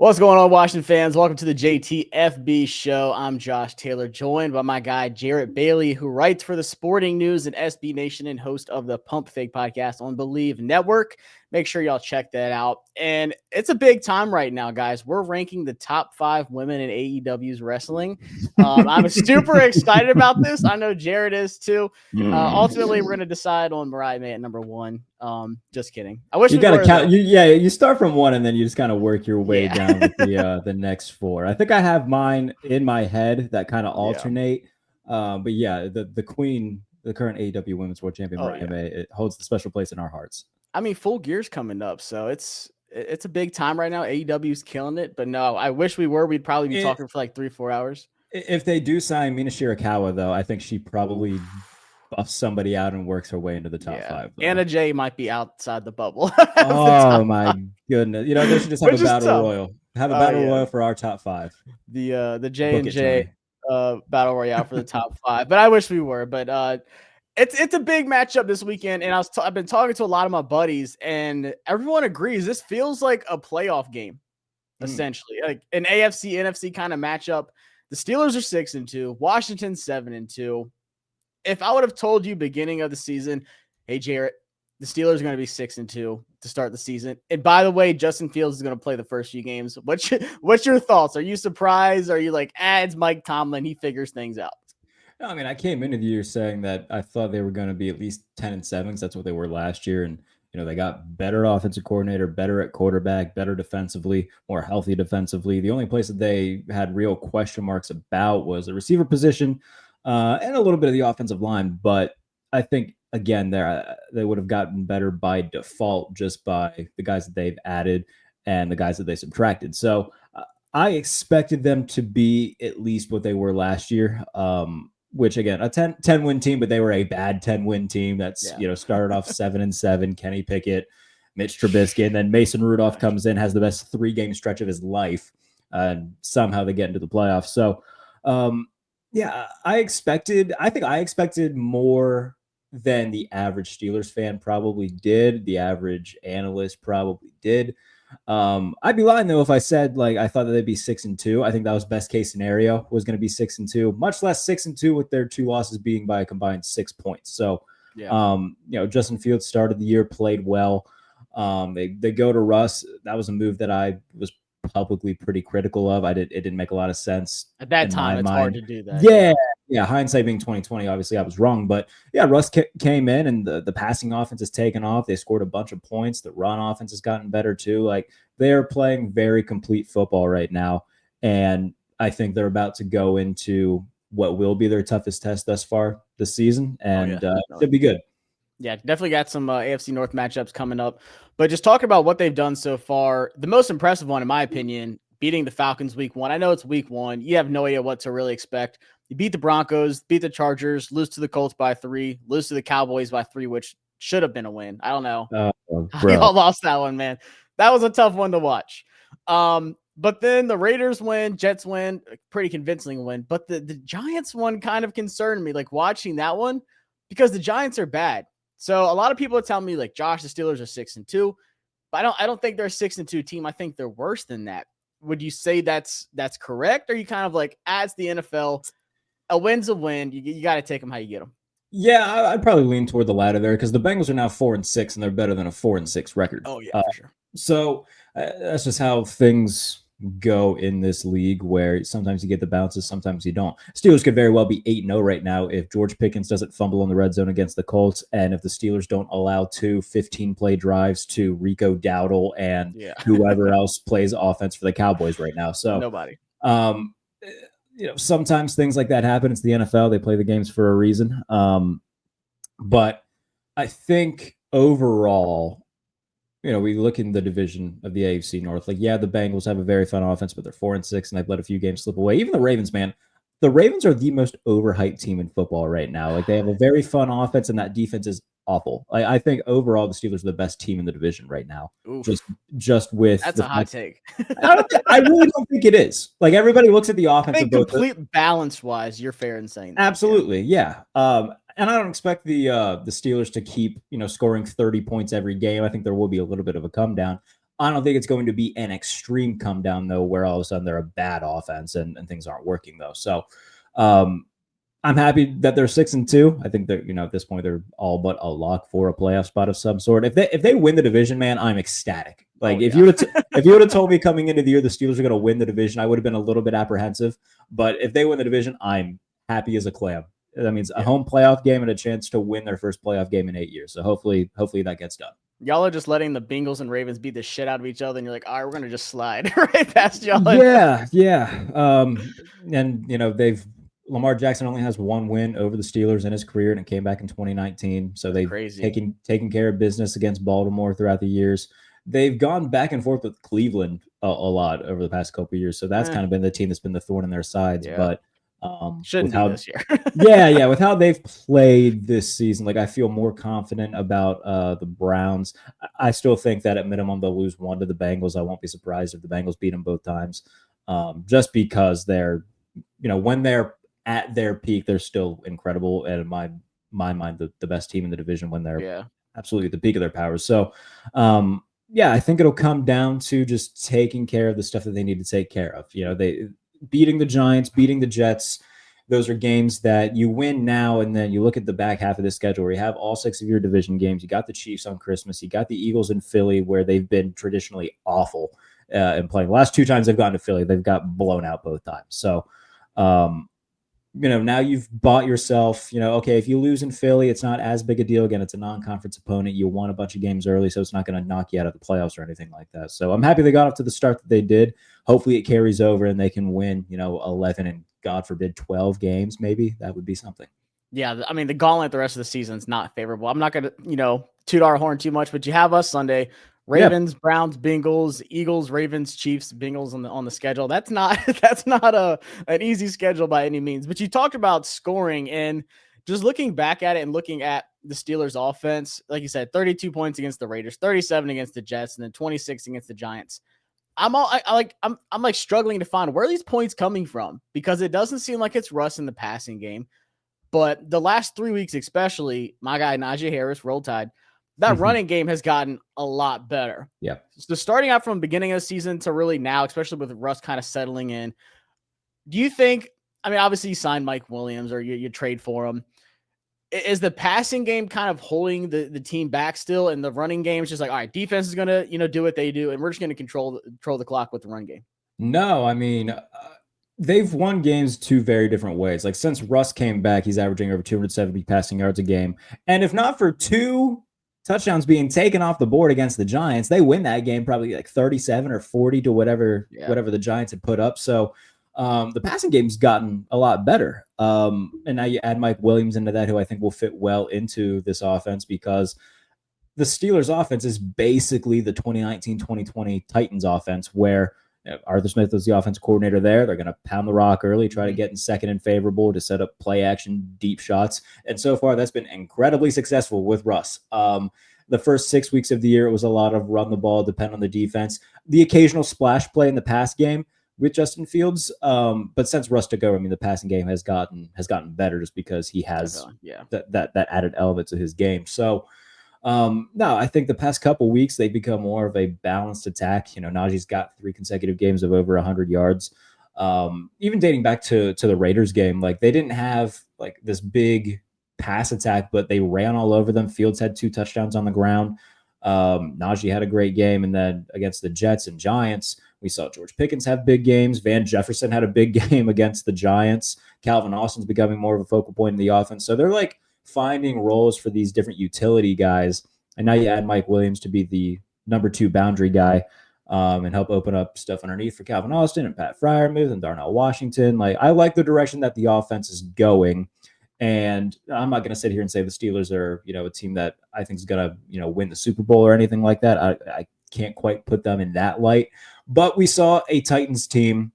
What's going on, Washington fans? Welcome to the JTFB show. I'm Josh Taylor, joined by my guy, Jarrett Bailey, who writes for the Sporting News and SB Nation and host of the Pump Fake podcast on Believe Network. Make sure y'all check that out. And it's a big time right now, guys. We're ranking the top 5 women in AEW's wrestling. I'm super excited about this. I know Jarrett is too. Ultimately, we're going to decide on Mariah May at number 1. Just kidding. I wish you we gotta were, count. You start from 1 and then you just kind of work your way down with the next 4. I think I have mine in my head that kind of alternate. But yeah, the queen, the current AEW Women's World Champion Mariah May, it holds the special place in our hearts. I mean, Full Gear's coming up, so it's a big time right now. AEW's killing it, but no, I wish we were. We'd probably be talking for like 3-4 hours. If they do sign Mina Shirakawa, though, I think she probably buffs somebody out and works her way into the top 5. Though. Anna Jay might be outside the bubble. Oh my goodness! They should just have a battle royal. Have a battle royal for our top 5. The J&J battle royale for the top 5. But I wish we were. But it's a big matchup this weekend, and I've been talking to a lot of my buddies, and everyone agrees this feels like a playoff game, essentially, like an AFC NFC kind of matchup. The Steelers are 6-2, Washington 7-2. If I would have told you beginning of the season, hey Jarrett, the Steelers are going to be 6-2 to start the season, and by the way, Justin Fields is going to play the first few games. What's your thoughts? Are you surprised? Are you like, it's Mike Tomlin, he figures things out? No, I mean, I came into the year saying that I thought they were going to be at least 10-7, because that's what they were last year. And, they got better offensive coordinator, better at quarterback, better defensively, more healthy defensively. The only place that they had real question marks about was the receiver position and a little bit of the offensive line. But I think, again, they would have gotten better by default just by the guys that they've added and the guys that they subtracted. So I expected them to be at least what they were last year. Which again, a 10-win team, but they were a bad 10-win team. That's, started off 7-7, Kenny Pickett, Mitch Trubisky, and then Mason Rudolph comes in, has the best 3-game stretch of his life, and somehow they get into the playoffs. So, I think I expected more than the average Steelers fan probably did. The average analyst probably did. I'd be lying though if I said I thought that they'd be 6-2. I think that was best case scenario, was going to be 6-2, much less 6-2 with their 2 losses being by a combined 6 points. So, Justin Fields started the year, played well. They go to Russ. That was a move that I was publicly pretty critical of. It didn't make a lot of sense at that time. It's hard to do that. Yeah. Hindsight being 2020, obviously I was wrong, but Russ came in and the passing offense has taken off. They scored a bunch of points. The run offense has gotten better too. They are playing very complete football right now, and I think they're about to go into what will be their toughest test thus far this season, and it'll be good. Yeah, definitely got some AFC North matchups coming up. But just talking about what they've done so far, the most impressive one, in my opinion, beating the Falcons week 1. I know it's week 1. You have no idea what to really expect. You beat the Broncos, beat the Chargers, lose to the Colts by 3, lose to the Cowboys by 3, which should have been a win. I don't know. We all lost that one, man. That was a tough one to watch. But then the Raiders win, Jets win, pretty convincing win. But the Giants one kind of concerned me, watching that one, because the Giants are bad. So a lot of people are telling me, Josh, the Steelers are 6-2, but I don't think they're a 6-2 team. I think they're worse than that. Would you say that's correct? Or are you kind of as the NFL, a win's a win. You got to take them how you get them. Yeah, I'd probably lean toward the latter there, because the Bengals are now 4-6, and they're better than a 4-6 record. Oh yeah, for sure. So that's just how things go in this league, where sometimes you get the bounces, sometimes you don't. Steelers could very well be 8-0 right now if George Pickens doesn't fumble in the red zone against the Colts, and if the Steelers don't allow 2 15-play drives to Rico Dowdle and whoever else plays offense for the Cowboys right now. So nobody. Sometimes things like that happen. It's the NFL. They play the games for a reason. But I think overall, we look in the division of the AFC North. The Bengals have a very fun offense, but they're 4-6, and they've let a few games slip away. Even the Ravens, man. The Ravens are the most overhyped team in football right now. They have a very fun offense, and that defense is awful. I think overall the Steelers are the best team in the division right now. Oof. Just with that's a hot take. I really don't think it is. Everybody looks at the offense. I think complete balance wise, you're fair in saying that. Absolutely, yeah. And I don't expect the Steelers to keep scoring 30 points every game. I think there will be a little bit of a come down. I don't think it's going to be an extreme come down though, where all of a sudden they're a bad offense and things aren't working though. So I'm happy that they're 6-2. I think that, at this point they're all but a lock for a playoff spot of some sort. If they win the division, man, I'm ecstatic. Like if you would have told me coming into the year the Steelers are going to win the division, I would have been a little bit apprehensive. But if they win the division, I'm happy as a clam. That means a home playoff game and a chance to win their first playoff game in 8 years. So hopefully that gets done. Y'all are just letting the Bengals and Ravens beat the shit out of each other, and you're like, all right, we're gonna just slide right past y'all. Yeah. And Lamar Jackson only has one win over the Steelers in his career, and it came back in 2019. So they've taken care of business against Baltimore throughout the years. They've gone back and forth with Cleveland a lot over the past couple of years. So that's kind of been the team that's been the thorn in their sides. Yeah. But shouldn't be this year. yeah, with how they've played this season, like I feel more confident about the Browns. I still think that at minimum they'll lose one to the Bengals. I won't be surprised if the Bengals beat them both times, just because they're, when they're at their peak, they're still incredible, and in my mind, the best team in the division when they're absolutely at the peak of their powers. So, I think it'll come down to just taking care of the stuff that they need to take care of. They beating the Giants, beating the Jets. Those are games that you win now, and then you look at the back half of the schedule where you have all 6 of your division games. You got the Chiefs on Christmas. You got the Eagles in Philly, where they've been traditionally awful in playing. The last 2 times they've gone to Philly, they've got blown out both times. So, now you've bought yourself, okay, if you lose in Philly, it's not as big a deal. Again, it's a non-conference opponent. You won a bunch of games early, so it's not going to knock you out of the playoffs or anything like that. So I'm happy they got off to the start that they did. Hopefully it carries over and they can win, 11 and God forbid 12 games. Maybe that would be something. Yeah, I mean, the gauntlet the rest of the season is not favorable. I'm not going to, toot our horn too much, but you have us Sunday. Ravens, Browns, Bengals, Eagles, Ravens, Chiefs, Bengals on the schedule. That's not an easy schedule by any means. But you talked about scoring, and just looking back at it and looking at the Steelers offense, like you said, 32 points against the Raiders, 37 against the Jets, and then 26 against the Giants. I'm struggling to find where are these points coming from, because it doesn't seem like it's Russ in the passing game. But the last 3 weeks, especially, my guy Najee Harris, Roll Tide, that running game has gotten a lot better. Yeah. So starting out from the beginning of the season to really now, especially with Russ kind of settling in, do you think, obviously you signed Mike Williams or you trade for him. Is the passing game kind of holding the team back still, and the running game is just like, all right, defense is going to, do what they do, and we're just going to control the clock with the run game? No, they've won games 2 very different ways. Like since Russ came back, he's averaging over 270 passing yards a game. And if not for 2 touchdowns being taken off the board against the Giants, they win that game probably like 37 or 40 to whatever the Giants had put up. So the passing game's gotten a lot better. And now you add Mike Williams into that, who I think will fit well into this offense, because the Steelers offense is basically the 2019-2020 Titans offense, where Arthur Smith was the offense coordinator there. They're going to pound the rock early, try to get in second and favorable to set up play action, deep shots. And so far, that's been incredibly successful with Russ. The first 6 weeks of the year, it was a lot of run the ball, depend on the defense, the occasional splash play in the pass game with Justin Fields. But since Russ took over, the passing game has gotten better, just because he has that added element to his game. So, no, I think the past couple weeks they've become more of a balanced attack. Najee's got 3 consecutive games of over 100 yards. Even dating back to the Raiders game, like they didn't have like this big pass attack, but they ran all over them. Fields had 2 touchdowns on the ground. Najee had a great game, and then against the Jets and Giants, we saw George Pickens have big games. Van Jefferson had a big game against the Giants. Calvin Austin's becoming more of a focal point in the offense. So they're like finding roles for these different utility guys. And now you add Mike Williams to be the number 2 boundary guy, and help open up stuff underneath for Calvin Austin and Pat Freiermuth and Darnell Washington. Like, I like the direction that the offense is going. And I'm not going to sit here and say the Steelers are, a team that I think is going to, win the Super Bowl or anything like that. I can't quite put them in that light. But we saw a Titans team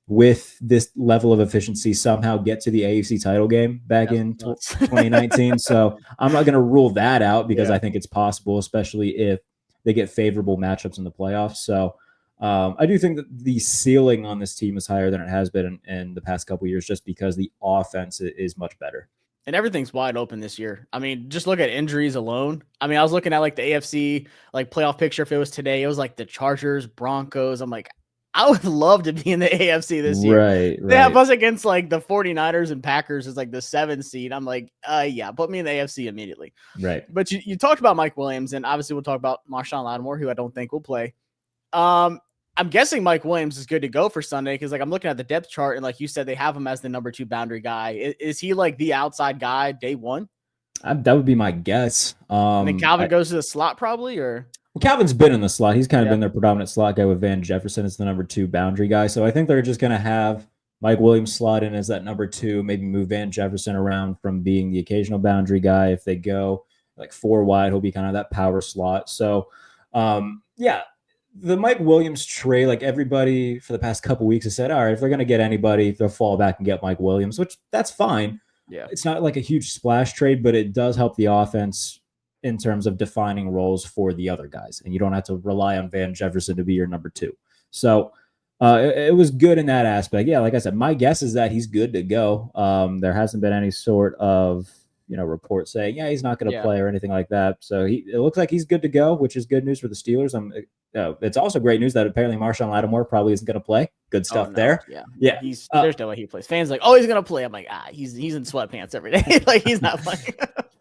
with this level of efficiency somehow get to the AFC title game back in 2019. So I'm not going to rule that out, because I think it's possible, especially if they get favorable matchups in the playoffs. So I do think that the ceiling on this team is higher than it has been in the past couple of years, just because the offense is much better. And everything's wide open this year. I mean, just look at injuries alone. I mean, I was looking at like the AFC like playoff picture. If it was today, it was like the Chargers, Broncos. I'm like, I would love to be in the AFC this year. Right, They have right, us against like the 49ers and Packers as like the 7th seed. I'm like, yeah, put me in the AFC immediately. right. But you talked about Mike Williams, and obviously we'll talk about Marshawn Lattimore, who I don't think will play. I'm guessing Mike Williams is good to go for Sunday because, like, I'm looking at the depth chart, and like you said, they have him as the number 2 boundary guy. Is he like the outside guy day one? That would be my guess. And then Calvin goes to the slot probably, or Well, Calvin's been in the slot. He's kind of been their predominant slot guy with Van Jefferson as the number 2 boundary guy. So I think they're just going to have Mike Williams slot in as that number 2, maybe move Van Jefferson around from being the occasional boundary guy. If they go like 4 wide, he'll be kind of that power slot. So, yeah, the Mike Williams trade, like everybody for the past couple weeks has said, all right, if they're going to get anybody, they'll fall back and get Mike Williams, which that's fine. yeah, It's not like a huge splash trade, but it does help the offense in terms of defining roles for the other guys. And you don't have to rely on Van Jefferson to be your number 2. So it was good in that aspect. Yeah, like I said, my guess is that he's good to go. There hasn't been any sort of report saying, yeah, he's not going to play or anything like that. So it looks like he's good to go, which is good news for the Steelers. It's also great news that apparently Marshawn Lattimore probably isn't going to play. Good stuff there. Yeah. There's no way he plays. Fans like, oh, he's going to play. I'm like, he's in sweatpants every day. Like he's not playing.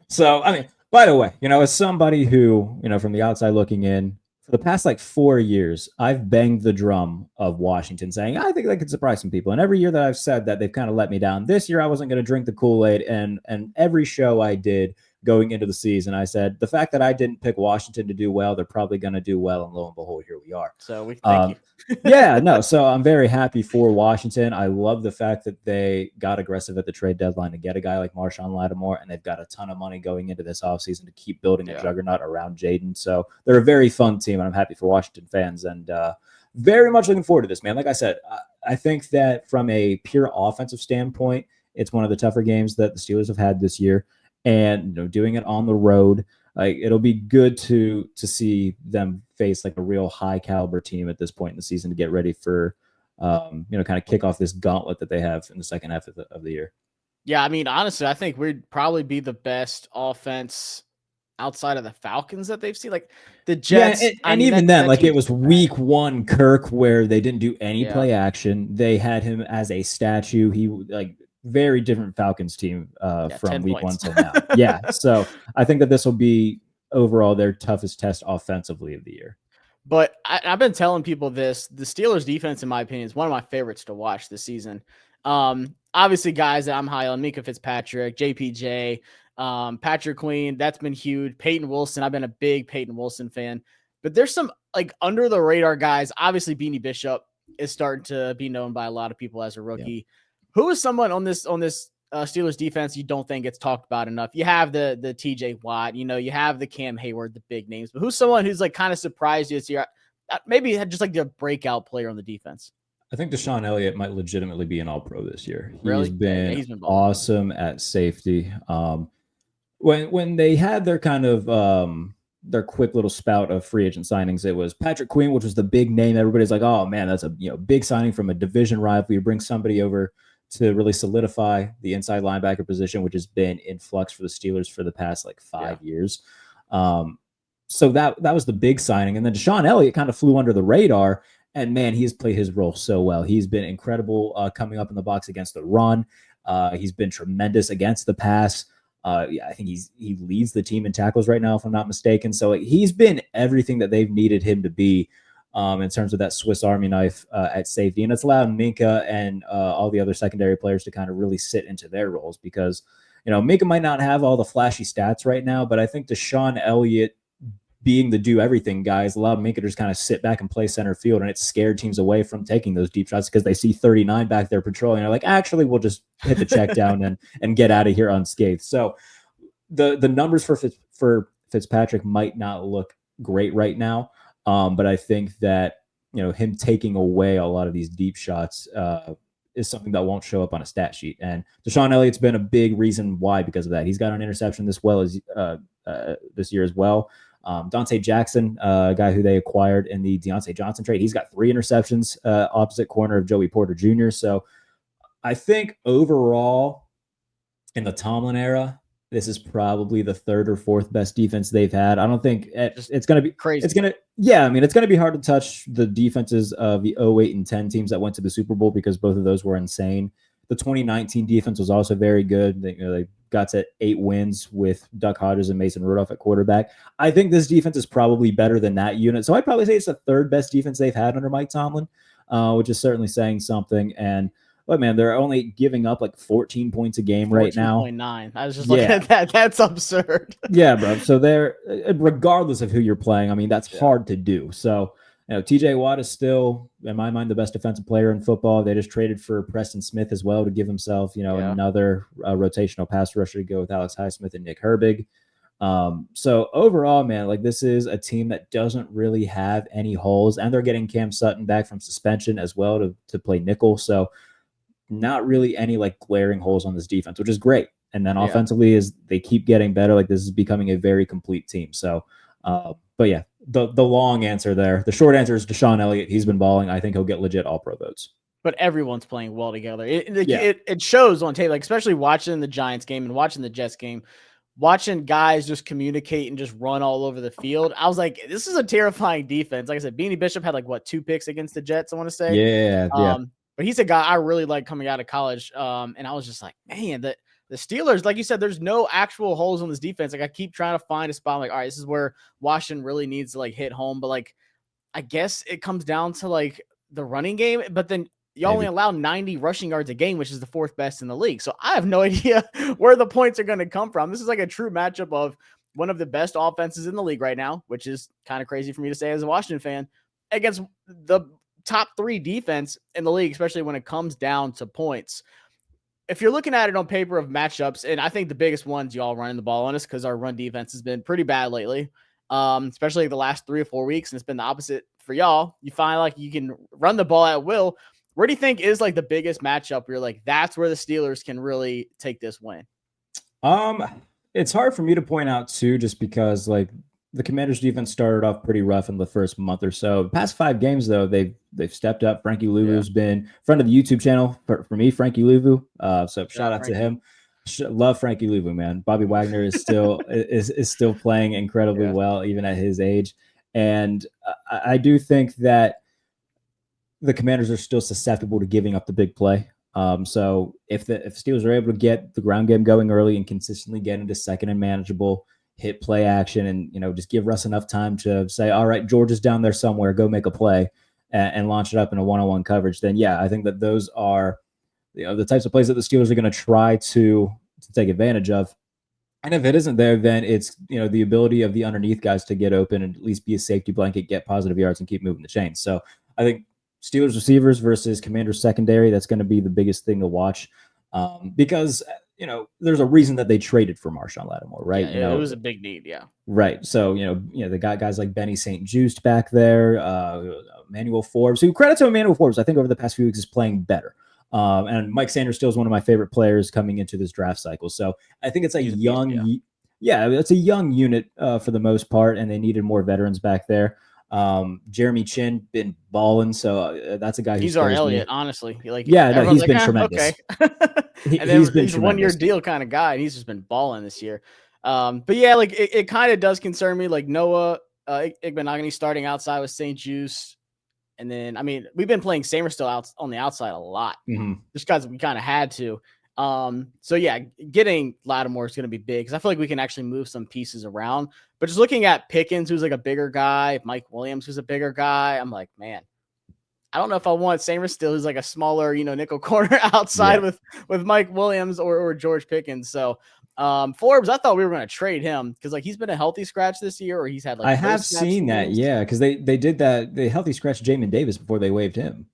So, I mean, by the way, as somebody who, from the outside looking in, for the past like 4 years, I've banged the drum of Washington saying, I think they could surprise some people. And every year that I've said that, they've kind of let me down. This year, I wasn't going to drink the Kool-Aid. And every show I did going into the season, I said, the fact that I didn't pick Washington to do well, they're probably going to do well. And lo and behold, here we are. So we thank you. So I'm very happy for Washington. I love the fact that they got aggressive at the trade deadline to get a guy like Marshawn Lattimore, and they've got a ton of money going into this offseason to keep building a juggernaut around Jaden. So they're a very fun team, and I'm happy for Washington fans, and very much looking forward to this, man. Like I said, I think that from a pure offensive standpoint, it's one of the tougher games that the Steelers have had this year, and doing it on the road, like it'll be good to see them face like a real high caliber team at this point in the season to get ready for, kind of kick off this gauntlet that they have in the second half of the year. Yeah, I mean, honestly, I think we'd probably be the best offense outside of the Falcons that they've seen. Like the Jets, and even then, like it was week 1 Kirk where they didn't do any play action. They had him as a statue. He like very different Falcons team from week 1 till now. Yeah, so I think that this will be overall their toughest test offensively of the year. But I've been telling people this: the Steelers' defense, in my opinion, is one of my favorites to watch this season. Obviously, guys that I'm high on: Mika Fitzpatrick, JPJ, Patrick Queen. That's been huge. Peyton Wilson. I've been a big Peyton Wilson fan. But there's some like under the radar guys. Obviously, Beanie Bishop is starting to be known by a lot of people as a rookie. Yeah. Who is someone on this Steelers defense you don't think gets talked about enough? You have the TJ Watt, you have the Cam Hayward, the big names, but who's someone who's like kind of surprised you this year? Maybe just like the breakout player on the defense. I think Deshaun Elliott might legitimately be an All-Pro this year. Really? He's been awesome at safety. When they had their kind of their quick little spout of free agent signings, it was Patrick Queen, which was the big name. Everybody's like, oh man, that's a big signing from a division rival. You bring somebody over to really solidify the inside linebacker position, which has been in flux for the Steelers for the past like 5 years. So that was the big signing. And then Deshaun Elliott kind of flew under the radar, and man, he has played his role so well. He's been incredible coming up in the box against the run. He's been tremendous against the pass. I think he leads the team in tackles right now, if I'm not mistaken. So he's been everything that they've needed him to be in terms of that Swiss Army knife at safety. And it's allowed Minka and all the other secondary players to kind of really sit into their roles because, Minka might not have all the flashy stats right now, but I think Deshaun Elliott being the do-everything guys allowed Minka to just kind of sit back and play center field, and it scared teams away from taking those deep shots because they see 39 back there patrolling. They're like, actually, we'll just hit the check down and get out of here unscathed. So the numbers for Fitzpatrick might not look great right now, but I think that him taking away a lot of these deep shots is something that won't show up on a stat sheet. And Deshaun Elliott's been a big reason why because of that. He's got an interception this year as well. Dante Jackson, a guy who they acquired in the Deontay Johnson trade, he's got 3 interceptions opposite corner of Joey Porter Jr. So I think overall in the Tomlin era, this is probably the third or fourth best defense they've had. I don't think Just it's going to be, crazy. it's going to, yeah, I mean, it's going to be hard to touch the defenses of the 08 and 10 teams that went to the Super Bowl because both of those were insane. The 2019 defense was also very good. They got to 8 wins with Duck Hodges and Mason Rudolph at quarterback. I think this defense is probably better than that unit. So I'd probably say it's the third best defense they've had under Mike Tomlin, which is certainly saying something. And look, man, they're only giving up like 14 points a game right now. 14.9. I was just looking at that. That's absurd. Yeah, bro. So they're, regardless of who you're playing, I mean, that's hard to do. So, TJ Watt is still, in my mind, the best defensive player in football. They just traded for Preston Smith as well to give himself, another rotational pass rusher to go with Alex Highsmith and Nick Herbig. So overall, man, like this is a team that doesn't really have any holes, and they're getting Cam Sutton back from suspension as well to play nickel. So not really any like glaring holes on this defense, which is great. And then offensively, as they keep getting better, like this is becoming a very complete team. So, but yeah, the long answer there. The short answer is Deshaun Elliott. He's been balling. I think he'll get legit All-Pro votes. But everyone's playing well together. It shows on tape, like especially watching the Giants game and watching the Jets game, watching guys just communicate and just run all over the field. I was like, this is a terrifying defense. Like I said, Beanie Bishop had like 2 picks against the Jets, I want to say. Yeah. But he's a guy I really like coming out of college. And I was just like, man, the Steelers, like you said, there's no actual holes on this defense. Like I keep trying to find a spot. I'm like, all right, this is where Washington really needs to like hit home. But like, I guess it comes down to like the running game. But then you only allow 90 rushing yards a game, which is the 4th best in the league. So I have no idea where the points are going to come from. This is like a true matchup of one of the best offenses in the league right now, which is kind of crazy for me to say as a Washington fan, against the top 3 defense in the league, especially when it comes down to points. If you're looking at it on paper of matchups, and I think the biggest ones y'all running the ball on us because our run defense has been pretty bad lately, especially the last 3 or 4 weeks, and it's been the opposite for y'all. You find like you can run the ball at will. Where do you think is like the biggest matchup where you're like, that's where the Steelers can really take this win? It's hard for me to point out too, just because like the Commanders defense started off pretty rough in the first month or so. The past 5 games, though, they've stepped up. Frankie Louvu's been friend of the YouTube channel for me, Frankie Louvu. So shout out to him. Love Frankie Louvu, man. Bobby Wagner is still is still playing incredibly well, even at his age. And I do think that the Commanders are still susceptible to giving up the big play. So if the Steelers are able to get the ground game going early and consistently get into second and manageable, hit play action, and just give Russ enough time to say, all right, George is down there somewhere, go make a play, and launch it up in a one-on-one coverage, then yeah, I think that those are the types of plays that the Steelers are going to try to take advantage of. And if it isn't there, then it's the ability of the underneath guys to get open and at least be a safety blanket, get positive yards, and keep moving the chains. So I think Steelers receivers versus Commanders secondary, that's going to be the biggest thing to watch, because there's a reason that they traded for Marshawn Lattimore, right? Yeah, it was a big need, right. So they got guys like Benny St. Juste back there, Emmanuel Forbes, who, credit to Emmanuel Forbes, I think over the past few weeks is playing better. And Mike Sanders still is one of my favorite players coming into this draft cycle. So I think it's a it's a young unit for the most part, and they needed more veterans back there. Jeremy Chin been balling, so that's a guy he's our Elliott, honestly. He's been tremendous. Okay. And then he's a 1-year deal kind of guy, and he's just been balling this year. But yeah, like it kind of does concern me. Like Noah Igbenogany starting outside with St. Juste. And then, I mean, we've been playing Samer out on the outside a lot, just because we kind of had to. So yeah, getting Lattimore is going to be big because I feel like we can actually move some pieces around. But just looking at Pickens, who's like a bigger guy, Mike Williams, who's a bigger guy, I'm like, man, I don't know if I want Samer still, who's like a smaller, nickel corner outside with Mike Williams or George Pickens. So Forbes, I thought we were going to trade him because like he's been a healthy scratch this year, or he's had like I have seen that, because they did that. They healthy scratched Jamin Davis before they waived him.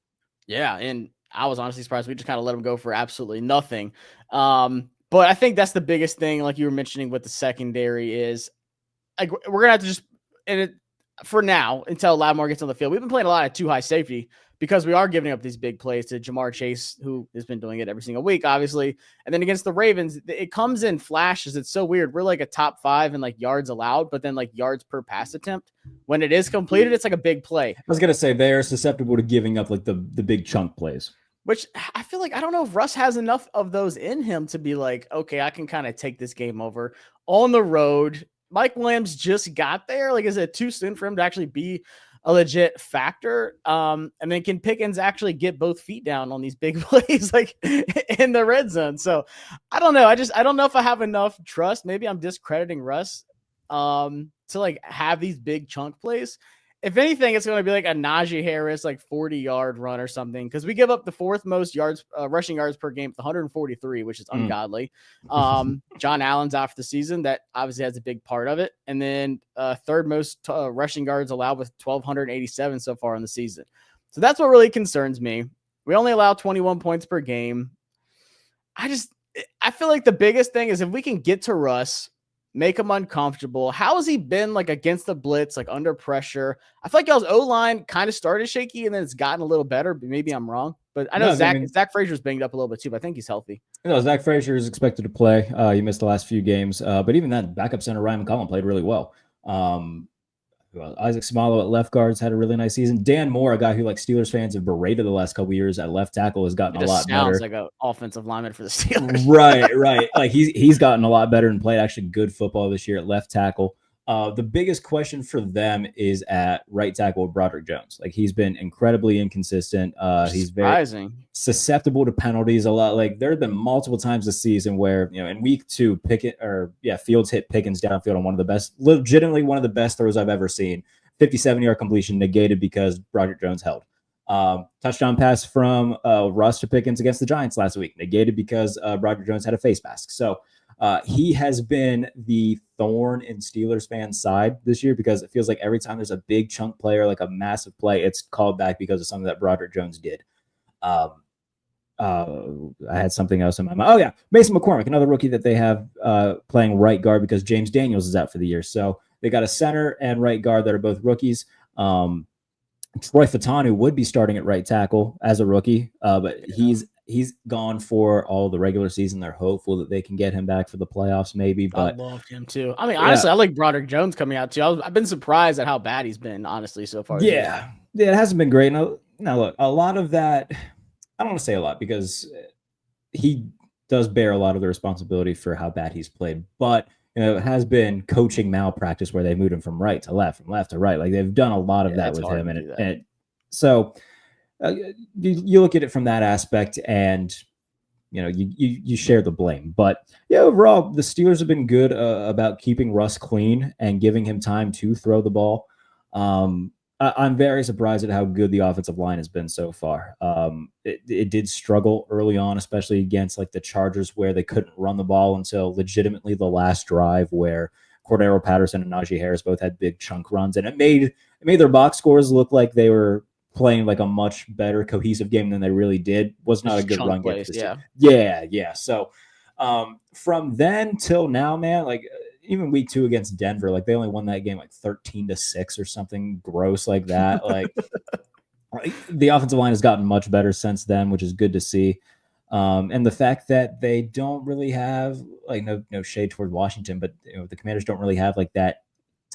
Yeah, and I was honestly surprised. We just kind of let him go for absolutely nothing. But I think that's the biggest thing, like you were mentioning with the secondary, is like we're gonna have to just for now until Lattimore gets on the field. We've been playing a lot of 2-high safety because we are giving up these big plays to Jamar Chase, who has been doing it every single week, obviously. And then against the Ravens, it comes in flashes. It's so weird. We're like a top 5 in like yards allowed, but then like yards per pass attempt. When it is completed, it's like a big play. I was going to say they're susceptible to giving up like the big chunk plays. Which I feel like I don't know if Russ has enough of those in him to be like, okay, I can kind of take this game over on the road. Mike Williams just got there. Like, is it too soon for him to actually be a legit factor? And then can Pickens actually get both feet down on these big plays, like in the red zone? So I don't know. I don't know if I have enough trust. Maybe I'm discrediting Russ to like have these big chunk plays. If anything, it's going to be like a Najee Harris, like 40-yard run or something. Cause we give up the fourth most yards, rushing yards per game with 143, which is ungodly. John Allen's after the season. That obviously has a big part of it. And then third most rushing yards allowed with 1,287 so far in the season. So that's what really concerns me. We only allow 21 points per game. I feel like the biggest thing is if we can get to Russ, make him uncomfortable. How has he been like against the blitz, like under pressure? I feel like y'all's O-line kind of started shaky and then it's gotten a little better, but maybe I'm wrong. But I know Zach Frazier's banged up a little bit too, but I think he's healthy. Zach Frazier is expected to play. He missed the last few games, but even then, backup center Ryan McCollum played really well. Isaac Samalo at left guards had a really nice season. Dan Moore, a guy who like Steelers fans have berated the last couple of years at left tackle, has gotten a lot better. Sounds like an offensive lineman for the Steelers. Right. Like he's gotten a lot better and played actually good football this year at left tackle. The biggest question for them is at right tackle with Broderick Jones. Like he's been incredibly inconsistent. He's very susceptible to penalties a lot. Like there have been multiple times this season where, in week 2, Fields hit Pickens downfield on legitimately one of the best throws I've ever seen. 57-yard completion negated because Broderick Jones held. Touchdown pass from Russ to Pickens against the Giants last week, negated because Broderick Jones had a face mask. So he has been the thorn in Steelers fans' side this year because it feels like every time there's a big chunk player, like a massive play, it's called back because of something that Broderick Jones did. I had something else in my mind. Oh, yeah. Mason McCormick, another rookie that they have playing right guard because James Daniels is out for the year. So they got a center and right guard that are both rookies. Troy Fatanu would be starting at right tackle as a rookie, but he's gone for all the regular season. They're hopeful that they can get him back for the playoffs, maybe. But I loved him too. I mean, honestly, I like Broderick Jones coming out too. I've been surprised at how bad he's been, honestly, so far. Yeah, it hasn't been great. Now look, a lot of that, I don't want to say a lot because he does bear a lot of the responsibility for how bad he's played. But it has been coaching malpractice where they moved him from right to left, from left to right. Like they've done a lot of that with him, so. You look at it from that aspect and, you share the blame. But, overall, the Steelers have been good about keeping Russ clean and giving him time to throw the ball. I'm very surprised at how good the offensive line has been so far. It did struggle early on, especially against like the Chargers where they couldn't run the ball until legitimately the last drive where Cordero Patterson and Najee Harris both had big chunk runs. And it made their box scores look like they were playing like a much better cohesive game than they really did. Was not a good run game. Yeah. So from then till now, man, like even week 2 against Denver, like they only won that game like 13-6 or something gross like that. Like the offensive line has gotten much better since then, which is good to see. And the fact that they don't really have like no shade toward Washington, but the Commanders don't really have like that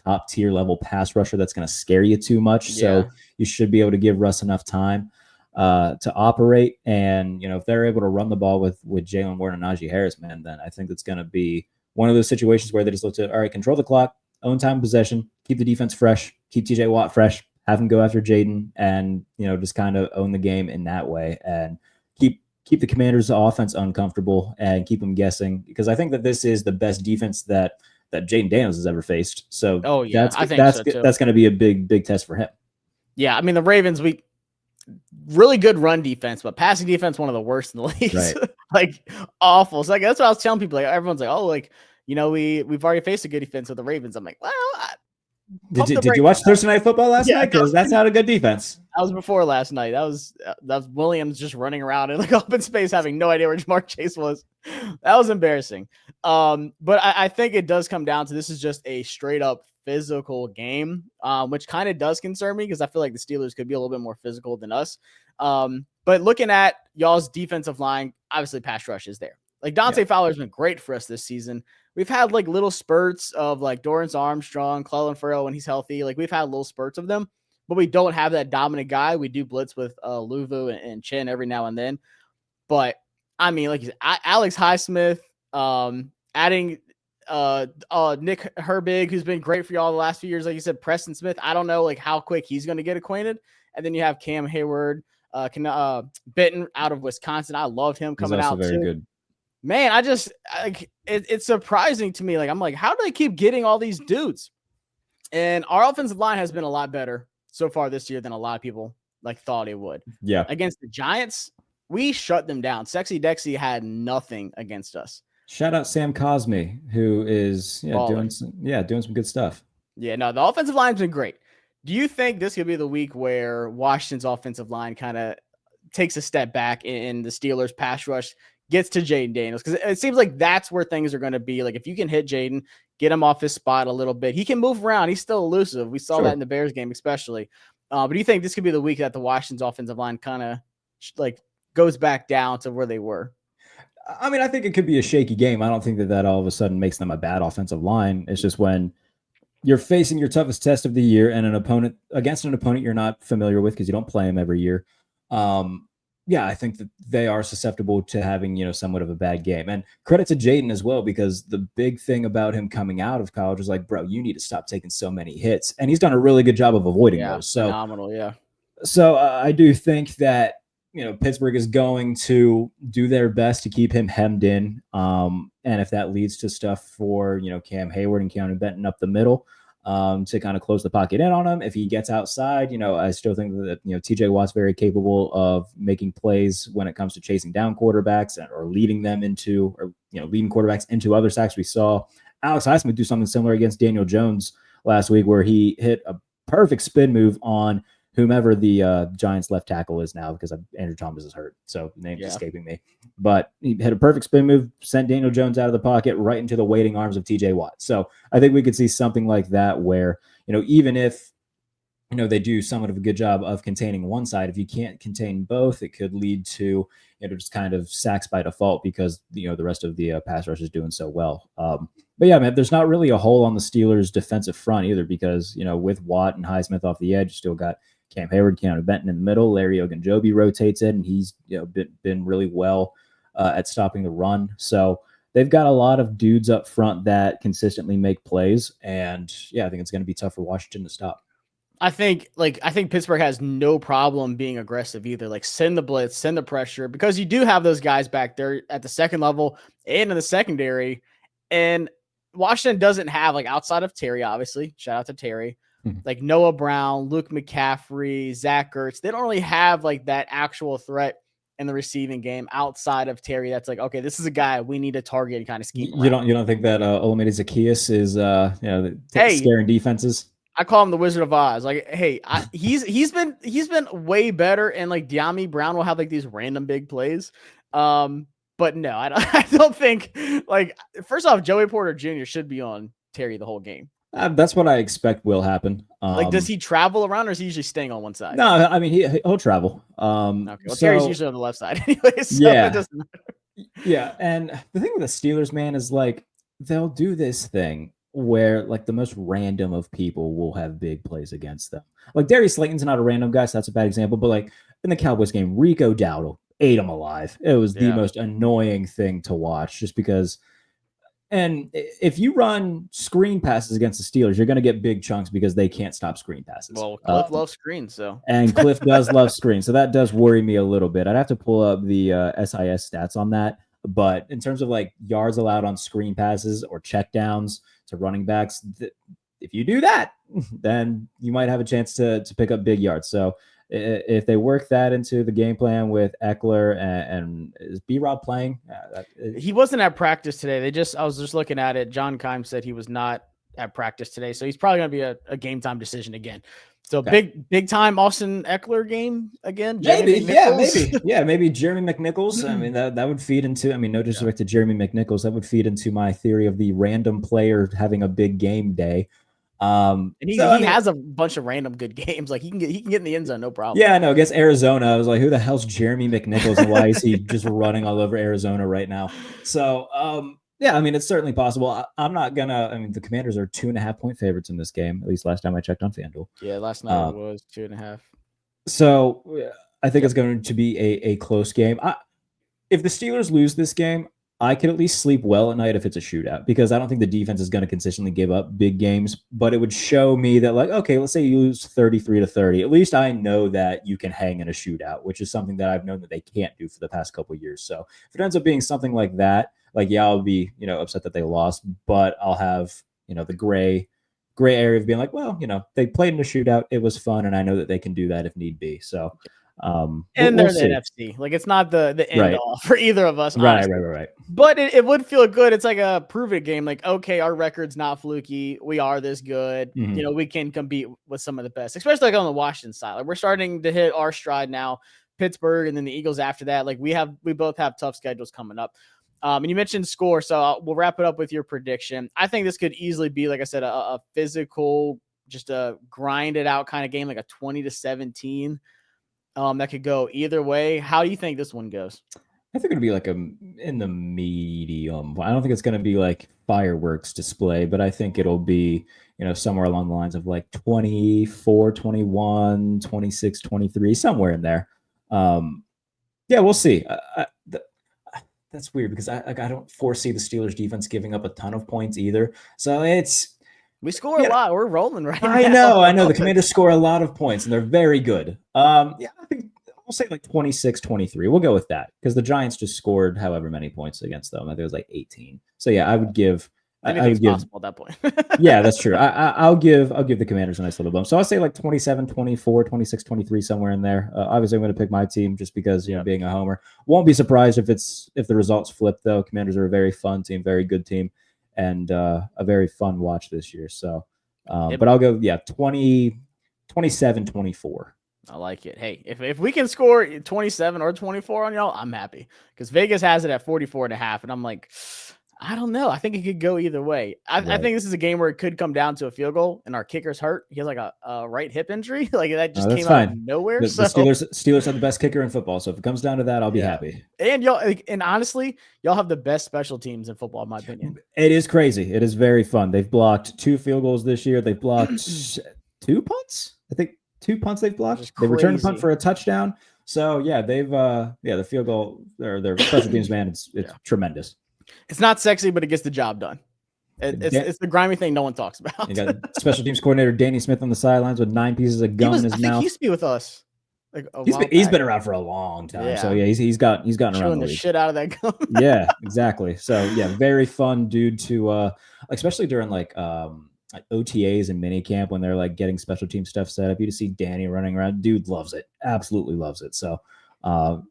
top tier level pass rusher that's going to scare you too much. So you should be able to give Russ enough time to operate. And, if they're able to run the ball with Jalen Warren and Najee Harris, man, then I think it's going to be one of those situations where they just look to, all right, control the clock, own time of possession, keep the defense fresh, keep TJ Watt fresh, have him go after Jaden and, just kind of own the game in that way and keep the Commanders' offense uncomfortable and keep them guessing because I think that this is the best defense that Jaden Daniels has ever faced. So I think that's going to be a big test for him. Yeah. I mean, the Ravens, really good run defense, but passing defense, one of the worst in the league. Right. Like awful. So that's what I was telling people. Like everyone's like, oh, like, we've already faced a good defense with the Ravens. I'm like, well, did you watch Thursday Night Football last night? Because that's not a good defense. That was before last night. That was Williams just running around in like open space, having no idea where Jamar Chase was. That was embarrassing. But I think it does come down to this is just a straight up physical game, which kind of does concern me because I feel like the Steelers could be a little bit more physical than us. But looking at y'all's defensive line, obviously pass rush is there. Like Dante Fowler's been great for us this season. We've had like little spurts of like Dorrance Armstrong, Clellan Ferrell when he's healthy. Like we've had little spurts of them, but we don't have that dominant guy. We do blitz with Luvu and Chin every now and then. But I mean, like you said, Alex Highsmith, adding Nick Herbig, who's been great for y'all the last few years. Like you said, Preston Smith, I don't know like how quick he's going to get acquainted. And then you have Cam Hayward, Benton out of Wisconsin. I loved him coming He's also out very too. good. Man, it's surprising to me. Like, I'm like, how do they keep getting all these dudes? And our offensive line has been a lot better so far this year than a lot of people like thought it would. Yeah. Against the Giants, we shut them down. Sexy Dexy had nothing against us. Shout out Sam Cosme, who is doing some good stuff. Yeah, no, the offensive line's been great. Do you think this could be the week where Washington's offensive line kind of takes a step back and the Steelers pass rush gets to Jaden Daniels? Because it seems like that's where things are going to be. Like, if you can hit Jaden, get him off his spot a little bit, he can move around. He's still elusive. We saw that in the Bears game, especially. But do you think this could be the week that the Washington's offensive line kind of like goes back down to where they were? I mean, I think it could be a shaky game. I don't think that all of a sudden makes them a bad offensive line. It's just when you're facing your toughest test of the year and against an opponent you're not familiar with because you don't play them every year. I think that they are susceptible to having, somewhat of a bad game. And credit to Jaden as well, because the big thing about him coming out of college was like, bro, you need to stop taking so many hits. And he's done a really good job of avoiding those. So phenomenal, yeah. So I do think that, Pittsburgh is going to do their best to keep him hemmed in. And if that leads to stuff for, Cam Hayward and Keanu Benton up the middle, to kind of close the pocket in on him. If he gets outside, I still think that, TJ Watt's very capable of making plays when it comes to chasing down quarterbacks or leading them into, leading quarterbacks into other sacks. We saw Alex Highsmith do something similar against Daniel Jones last week, where he hit a perfect spin move on whomever the Giants left tackle is now, because Andrew Thomas is hurt. So name's escaping me. But he hit a perfect spin move, sent Daniel Jones out of the pocket right into the waiting arms of TJ Watt. So I think we could see something like that where, even if, they do somewhat of a good job of containing one side, if you can't contain both, it could lead to, just kind of sacks by default because, the rest of the pass rush is doing so well. But yeah, man, there's not really a hole on the Steelers' defensive front either because, with Watt and Highsmith off the edge, you still got Cam Hayward, Keanu Benton in the middle. Larry Ogunjobi rotates in, and he's been really well at stopping the run. So they've got a lot of dudes up front that consistently make plays, and I think it's going to be tough for Washington to stop. I think Pittsburgh has no problem being aggressive either. Like, send the blitz, send the pressure, because you do have those guys back there at the second level and in the secondary, and Washington doesn't have, like, outside of Terry, obviously, shout out to Terry, like Noah Brown, Luke McCaffrey, Zach Ertz. They don't really have like that actual threat in the receiving game outside of Terry. That's like, okay, this is a guy we need to target and kind of scheme around. You don't think that Olamide Zaccheaus is scaring defenses? I call him the Wizard of Oz. Like, hey, he's been way better, and like De'Ami Brown will have like these random big plays. But no, I don't think, like, first off, Joey Porter Jr. should be on Terry the whole game. That's what I expect will happen. Like, does he travel around, or is he usually staying on one side? No, I mean he'll travel. Okay. Well, Terry's usually on the left side anyway. So it doesn't matter. Yeah, and the thing with the Steelers, man, is like they'll do this thing where like the most random of people will have big plays against them. Like Darius Slayton's not a random guy, so that's a bad example. But like in the Cowboys game, Rico Dowdle ate him alive. It was the most annoying thing to watch, just because. And if you run screen passes against the Steelers, you're going to get big chunks because they can't stop screen passes. Well, Cliff loves screens, so. And Cliff does love screens, so that does worry me a little bit. I'd have to pull up the SIS stats on that. But in terms of like yards allowed on screen passes or checkdowns to running backs, if you do that, then you might have a chance to pick up big yards. So if they work that into the game plan with Eckler and is B-Rob playing? He wasn't at practice today. I was just looking at it. John Keim said he was not at practice today, so he's probably going to be a game time decision again. So okay. big time Austin Eckler game again. Maybe. Maybe Jeremy McNichols. I mean, that would feed into. I mean, no disrespect to Jeremy McNichols, that would feed into my theory of the random player having a big game day. And he has a bunch of random good games. Like he can get in the end zone, no problem. Yeah, no, against Arizona, I was like, who the hell's Jeremy McNichols and why is he just running all over Arizona right now? So Yeah, I mean, it's certainly possible. I'm not gonna. I mean, the Commanders are 2.5-point favorites in this game. At least last time I checked on FanDuel. Yeah, last night it was 2.5. So I think it's going to be a close game. If the Steelers lose this game, I could at least sleep well at night if it's a shootout, because I don't think the defense is going to consistently give up big games. But it would show me that, like, okay, let's say you lose 33-30. At least I know that you can hang in a shootout, which is something that I've known that they can't do for the past couple of years. So if it ends up being something like that, like, yeah, I'll be, upset that they lost, but I'll have, the gray area of being like, well, they played in a shootout. It was fun. And I know that they can do that if need be. So, and they're the NFC. Like, it's not the end all for either of us. Honestly. Right. But it would feel good. It's like a prove it game. Like, okay, our record's not fluky. We are this good. Mm-hmm. We can compete with some of the best, especially like on the Washington side. Like, we're starting to hit our stride now. Pittsburgh and then the Eagles after that. Like, we both have tough schedules coming up. And you mentioned score, so we'll wrap it up with your prediction. I think this could easily be, like I said, a physical, just a grind it out kind of game, like a 20-17. That could go either way. How do you think this one goes? I think it'll be like in the medium. I don't think it's going to be like fireworks display, but I think it'll be, somewhere along the lines of like 24-21, 26-23, somewhere in there. Yeah, we'll see. That's weird because I don't foresee the Steelers defense giving up a ton of points either. So we score a lot. We're rolling right now. I know. The Commanders score a lot of points and they're very good. I think we'll say like 26-23. We'll go with that because the Giants just scored however many points against them. I think it was like 18. So yeah, I would give. Anything's possible at that point. Yeah, that's true. I'll give the Commanders a nice little bump. So I'll say like 27-24, 26-23, somewhere in there. Obviously, I'm going to pick my team just because being a homer. Won't be surprised if the results flip though. Commanders are a very fun team, very good team, and a very fun watch this year. So, but I'll go 27-24. I like it. Hey, if we can score 27 or 24 on y'all, I'm happy because Vegas has it at 44.5, and I'm like, I don't know. I think it could go either way. I think this is a game where it could come down to a field goal, and our kicker's hurt. He has like a right hip injury. Like that just came out of nowhere. The Steelers are the best kicker in football. So if it comes down to that, I'll be happy. And honestly, y'all have the best special teams in football, in my opinion. It is crazy. It is very fun. They've blocked 2 field goals this year. They've blocked 2 punts. I think 2 punts they've blocked. They returned a punt for a touchdown. So yeah, they've the field goal or their special teams, man, it's tremendous. It's not sexy, but it gets the job done. It's the grimy thing no one talks about. You got special teams coordinator Danny Smith on the sidelines with 9 pieces of gum in his mouth. He used to be with us. Like he's been around for a long time. Yeah. So yeah, he's gotten around the shit out of that gum. Yeah, exactly. So yeah, very fun dude to especially during like OTAs and minicamp when they're like getting special team stuff set up. You just see Danny running around. Dude loves it. Absolutely loves it. So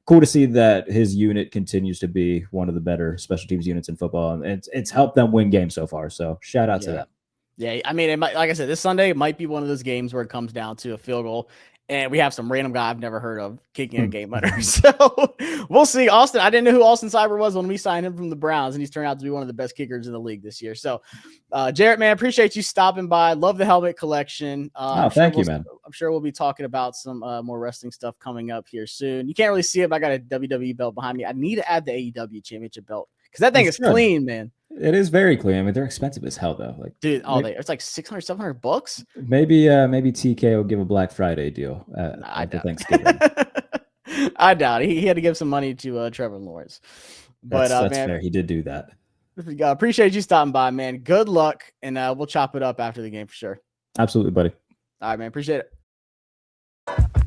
cool to see that his unit continues to be one of the better special teams units in football, and it's helped them win games so far. So shout out to them. Yeah, I mean, it might, like I said, this Sunday it might be one of those games where it comes down to a field goal, and we have some random guy I've never heard of kicking a game winner. So we'll see. Austin, I didn't know who Austin Cyber was when we signed him from the Browns, and he's turned out to be one of the best kickers in the league this year. So, Jarrett, man, appreciate you stopping by. Love the helmet collection. Thank you, man. I'm sure we'll be talking about some more wrestling stuff coming up here soon. You can't really see it, but I got a WWE belt behind me. I need to add the AEW championship belt because that thing is clean, man. It is very clean. I mean, they're expensive as hell, though. Like, dude, it's like $600-$700. Maybe TK will give a Black Friday deal after Thanksgiving. I doubt it. He had to give some money to Trevor Lawrence. But that's man, fair. He did do that. Appreciate you stopping by, man. Good luck, and we'll chop it up after the game for sure. Absolutely, buddy. All right, man. Appreciate it.